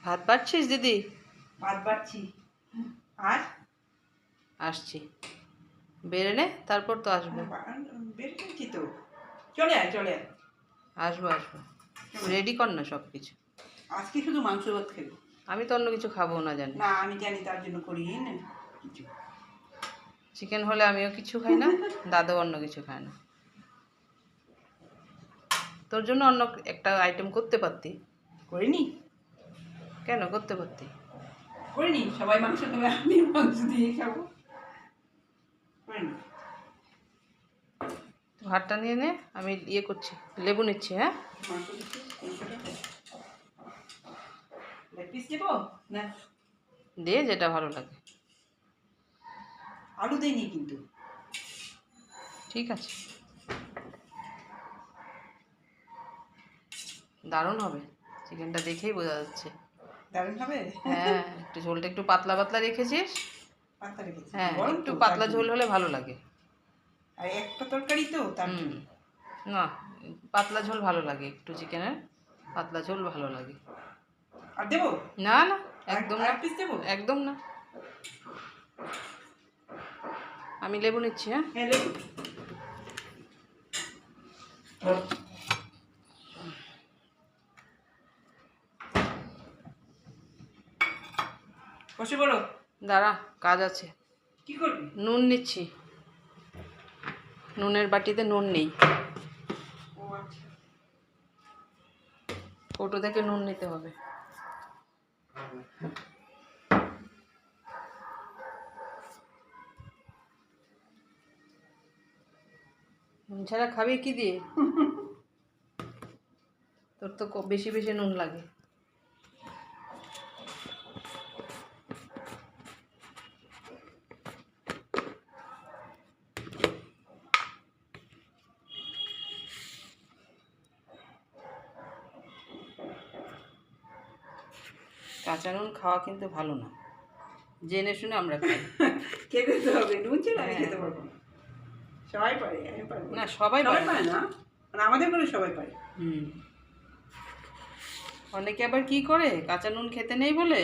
ভাত বাড়ছিস দিদি? ভাত বাড়ছি। আর আসছি, বেড়ে নে, তারপর তো আসবো। বের করছি তো, চলে আয় চলে আয়। আসবো আসবো, রেডি কর না সব কিছু। আজকে শুধু মাংস ভাত খেলো? আমি তো অন্য কিছু খাবো না, জানি না, আমি জানি, তার জন্য করি না কিছু। চিকেন হলে আমিও কিছু খাই না, দাদাও অন্য কিছু খায় না। তোর জন্য অন্য একটা আইটেম করতে পারতি। করিনি? কেন করতে পারতি? করিনি, সবাই মাংস খাবে, আমি মাংস দিয়ে খাবো। করিনি। ভাতটা নিয়ে নে, আমি ইয়ে করছি, লেবু নিচ্ছি। হ্যাঁ, মাংস দিচ্ছি, লেগ পিস দেবো না? দে যেটা ভালো লাগে। আলু দেয়নি কিন্তু। ঠিক আছে, দারুণ হবে। চিকেনটা দেখেই বোঝা যাচ্ছে। দারুণ হবে। হ্যাঁ, একটু ঝোলটা একটু পাতলা পাতলা রেখেছিস। পাতা রেখেছি, হ্যাঁ, গরম একটু তো, পাতলা তার ঝোল জন্য। হলে ভালো লাগে। আর একটা তরকারি তো, তার হুম, জন্য। না, পাতলা ঝোল ভালো লাগে, একটু চিকেনের পাতলা ঝোল ভালো লাগে। আর দেবো? না না, একদম না, এক পিস দেবো? একদম না। আমি লেবু নিচ্ছি। হ্যাঁ, হ্যাঁ লেবু। বসে বলো। দাঁড়া, কাজ আছে। কি করবি? নুন নিচ্ছি, নুনের বাটিতে নুন নেই, ও আচ্ছা। কৌটো থেকে নুন নিতে হবে। নুন ছাড়া খাবি কি দিয়ে? তোর তো বেশি বেশি নুন লাগে। কাঁচা নুন খাওয়া কিন্তু ভালো না, জেনে শুনে আমরা খাই। খেতে তো হবে, নুন ছিল আমি খেতে পারবো না। সবাই পারে, আমি পারবো না, সবাই সবাই পারে পারে না। না, মানে আমাদের ঘরে সবাই পারে। হুম, অনেকে আবার কি করে, কাঁচা নুন খেতে নেই বলে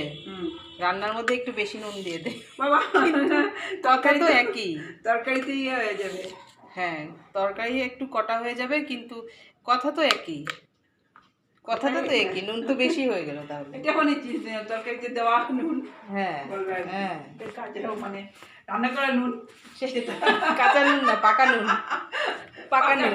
রান্নার মধ্যে একটু বেশি নুন দিয়ে দেয়। বাবা, তরকারি তো একই। তরকারিতে ইয়ে হয়ে যাবে। হ্যাঁ, তরকারি একটু কটা হয়ে যাবে, কিন্তু কথা তো একই, কথাটা তো একই, নুন তো বেশি হয়ে গেল তাহলে। এটা মানে তরকারিতে দেওয়া নুন। হ্যাঁ হ্যাঁ, কাঁচা মানে রান্না করা নুন, কাঁচা নুন না, পাকা নুন, পাকা নুন।